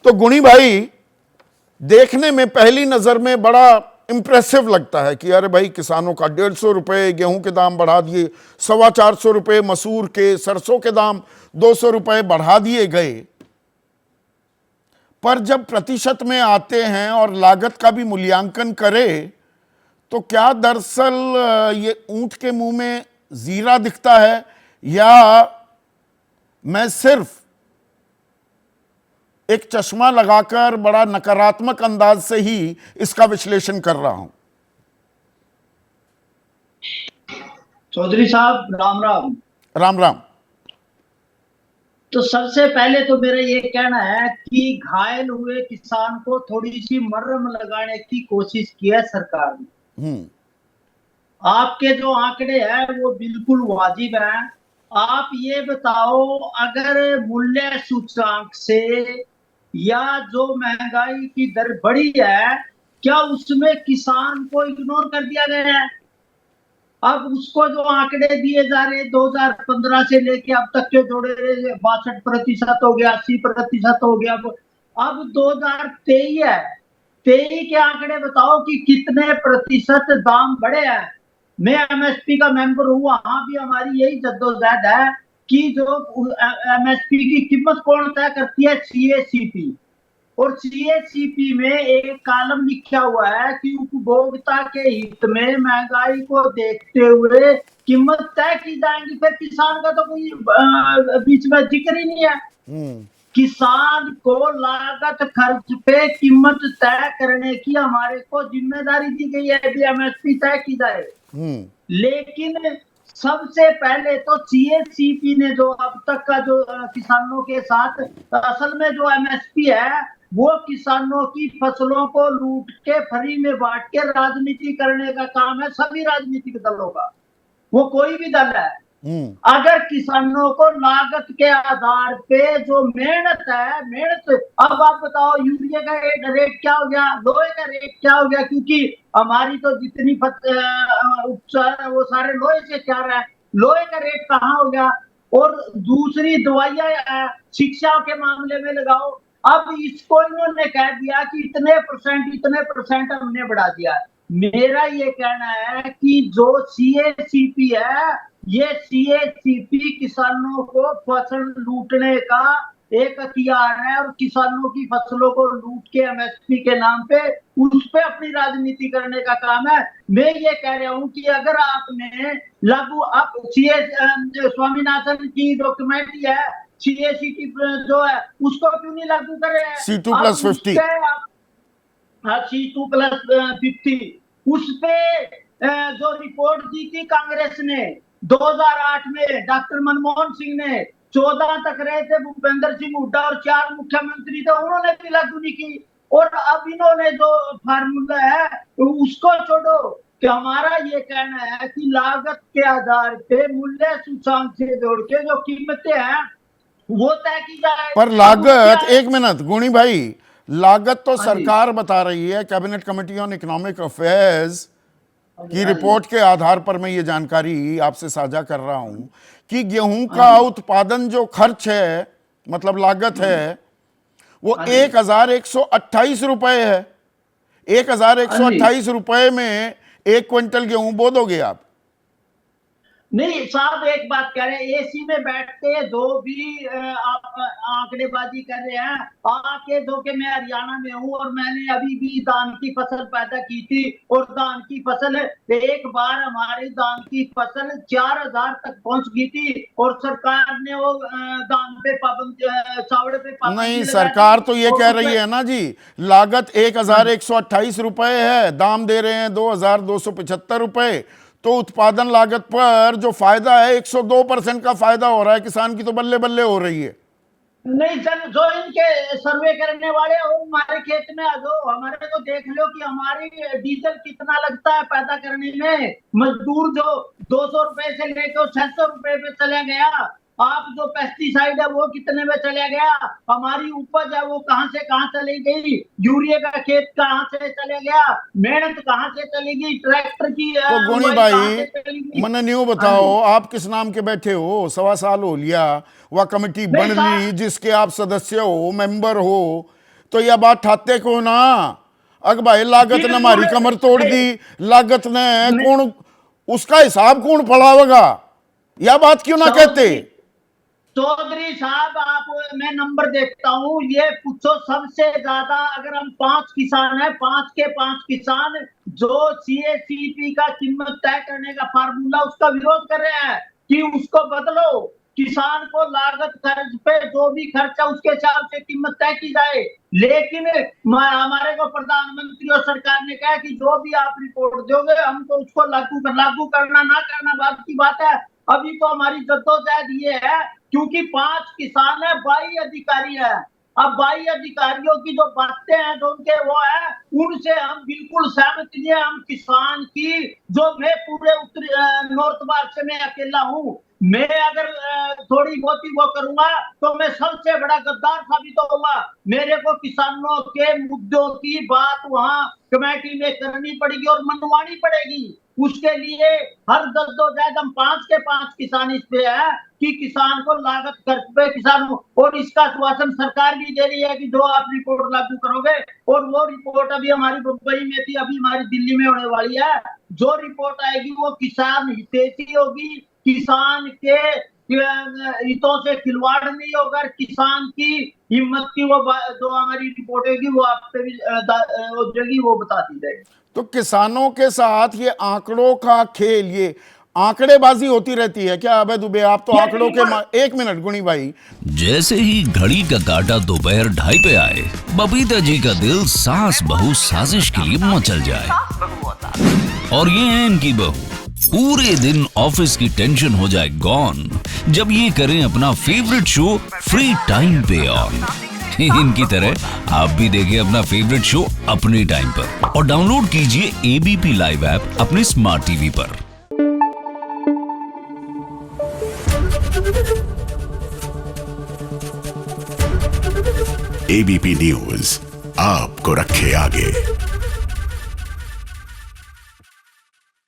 तो गुणी भाई, देखने में पहली नजर में बड़ा इंप्रेसिव लगता है कि अरे भाई किसानों का 150 रुपये गेहूं के दाम बढ़ा दिए, 425 रुपये मसूर के, सरसों के दाम 200 रुपये बढ़ा दिए गए। पर जब प्रतिशत में आते हैं और लागत का भी मूल्यांकन करें तो क्या दरअसल ये ऊंट के मुंह में जीरा दिखता है, या मैं सिर्फ एक चश्मा लगाकर बड़ा नकारात्मक अंदाज से ही इसका विश्लेषण कर रहा हूं? चौधरी साहब राम राम। राम राम। तो सबसे पहले तो मेरा ये कहना है कि घायल हुए किसान को थोड़ी सी मरहम लगाने की कोशिश की है सरकार ने। आपके जो आंकड़े हैं वो बिल्कुल वाजिब हैं। आप ये बताओ, अगर मूल्य सूचकांक से या जो महंगाई की दर बढ़ी है, क्या उसमें किसान को इग्नोर कर दिया गया है? अब उसको जो आंकड़े दिए जा रहे 2015 से लेके अब तक के जोड़े 62% हो गया, 80% हो गया। अब 2023 है, 23 के आंकड़े बताओ कि कितने प्रतिशत दाम बढ़े हैं। मैं एमएसपी का मेंबर हूं, वहां भी हमारी यही जद्दोजहद है कि जो एमएसपी की कीमत कौन तय करती है? सीएसीपी। और सीएसीपी में एक कॉलम लिखा हुआ है कि उपभोक्ता के हित में महंगाई को देखते हुए कीमत तय की जाएगी। फिर किसान का तो कोई बीच में जिक्र ही नहीं है। किसान को लागत खर्च पे कीमत तय करने की हमारे को जिम्मेदारी दी गई है, एमएसपी तय की जाए। लेकिन सबसे पहले तो सीएसीपी ने जो अब तक का जो किसानों के साथ, असल में जो एमएसपी है वो किसानों की फसलों को लूट के फ्री में बांट के राजनीति करने का काम है सभी राजनीतिक दलों का, वो कोई भी दल है। अगर किसानों को लागत के आधार पे जो मेहनत है, अब आप बताओ यूरिया का रेट क्या हो गया, लोहे का रेट क्या हो गया? क्योंकि हमारी तो जितनी उपचार है वो सारे लोहे से क्या रहा है, लोहे का रेट कहाँ हो गया? और दूसरी दवाइयां शिक्षा के मामले में लगाओ, अब इसको इन्होंने कह दिया कि इतने परसेंट हमने बढ़ा दिया। मेरा ये कहना है कि जो सीएसीपी है, ये सीएसीपी किसानों को फसल लूटने का एक हथियार है और किसानों की फसलों को लूट के एमएसपी के नाम पे उस पे अपनी राजनीति करने का काम है। मैं ये कह रहा हूं कि अगर आपने लागू आप स्वामीनाथन की जो कमेटी है सीएसीटी जो है उसको क्यों नहीं लागू कर रहे हैं? C2+50 C2+50 उस पे जो रिपोर्ट दी थी कांग्रेस ने 2008 में, डॉक्टर मनमोहन सिंह ने 14 तक रहे थे भूपेंद्र सिंह हुड्डा और 4 मुख्यमंत्री थे, उन्होंने भी लागू नहीं की। और अब इन्होंने जो फार्मूला है उसको छोड़ो कि हमारा ये कहना है कि लागत के आधार पे मूल्य सूचकांक से जोड़ के जो कीमतें हैं वो तय की जाए। पर लागत, एक मिनट गुणी भाई, लागत तो सरकार बता रही है, cabinet committee on economic affairs की रिपोर्ट के आधार पर मैं ये जानकारी आपसे साझा कर रहा हूं कि गेहूं का उत्पादन जो खर्च है, मतलब लागत है, वो 1128 रुपए है। 1128 रुपए में 1 क्विंटल गेहूं बो दोगे आप? नहीं साहब, एक बात कह रहे हैं, एसी में बैठते जो भी आंकड़ेबाजी कर रहे हैं, आके जो कि मैं हरियाणा में हूँ और मैंने अभी भी धान की फसल पैदा की थी और धान की फसल एक बार हमारी धान की फसल 4000 तक पहुंच गई थी और सरकार ने वो धान पे चावल पे पाबंदी नहीं, सरकार तो ये कह रही है ना जी, लागत 1128 रुपए है, दाम दे रहे हैं 2275 रुपए, तो उत्पादन लागत पर जो फायदा है 102% का फायदा हो रहा है किसान की, तो बल्ले बल्ले हो रही है। नहीं सर, जो इनके सर्वे करने वाले वो हमारे खेत में आ जाओ, हमारे को देख लो कि हमारी डीजल कितना लगता है पैदा करने में। मजदूर जो 200 रुपए से लेकर 600 रुपए पे चला गया, आप जो पेस्टिसाइड है वो कितने में चला गया, हमारी उपज है वो कहां से कहां चली गई, यूरिया का खेत कहां से चले गया, मेहनत कहां से चली गई, ट्रैक्टर की तो गुणी भाई मैंने न्यू बताओ, आप किस नाम के बैठे हो? 1.25 साल हो लिया वह कमेटी बन ली जिसके आप सदस्य हो, मेंबर हो, तो यह बात ठाते को ना, अग भाई लागत ने हमारी कमर तोड़ दी, लागत ने कौन, उसका हिसाब कौन पड़ावेगा, यह बात क्यों ना कहते। चौधरी साहब, आप, मैं नंबर देखता हूँ, ये पूछो सबसे ज्यादा, अगर हम 5 किसान हैं, 5 के 5 किसान जो CACP का कीमत तय करने का फार्मूला उसका विरोध कर रहे हैं कि उसको बदलो, किसान को लागत खर्च पे जो भी खर्चा उसके हिसाब से कीमत तय की जाए। लेकिन हमारे को प्रधानमंत्री और सरकार ने कहा कि जो भी आप रिपोर्ट दोगे हम तो उसको लागू करना ना करना बात की बात है। अभी तो हमारी जद्दोजहद ये है, क्योंकि 5 किसान है, 22 अधिकारी है। अब 22 अधिकारियों की जो बातें हैं, जो उनके वो है, उनसे हम बिल्कुल सहमत नहीं है। हम किसान की, जो मैं पूरे उत्तरी नॉर्थ भारत से मैं अकेला हूँ, मैं अगर थोड़ी बहुत ही वो करूंगा तो मैं सबसे बड़ा गद्दार साबित होऊंगा। मेरे को किसानों के मुद्दों की बात वहां कमेटी में करनी पड़ेगी और मनवानी पड़ेगी। उसके लिए हर जद्दोजहद हम 5 के 5 किसान इस पे है कि किसान को लागत खर्च पे किसान, और इसका आश्वासन सरकार भी दे रही है कि जो आप रिपोर्ट लागू करोगे, और वो रिपोर्ट अभी हमारी मुंबई में थी, अभी हमारी दिल्ली में होने वाली है। जो रिपोर्ट आएगी वो किसान हितैषी होगी, किसान के हितों से खिलवाड़ नहीं होगा, किसान की हिम्मत की वो जो हमारी रिपोर्ट होगी वो आप पे भी हो जाएगी, वो बता दी जाएगी। तो किसानों के साथ ये आंकड़ों का खेल, ये आंकड़ेबाजी होती रहती है क्या अभय दुबे? आप तो आंकड़ों के, एक मिनट गुणी भाई। जैसे ही घड़ी का काटा दोपहर 2:30 पे आए, बबीता जी का दिल सास बहू साजिश के लिए मचल जाए। और ये है इनकी बहू, पूरे दिन ऑफिस की टेंशन हो जाए गॉन जब ये करें अपना फेवरेट शो फ्री टाइम पे ऑन। इनकी तरह आप भी देखिए अपना फेवरेट शो अपने टाइम पर और डाउनलोड कीजिए ABP लाइव ऐप अपने स्मार्ट टीवी पर। ABP न्यूज आपको रखे आगे।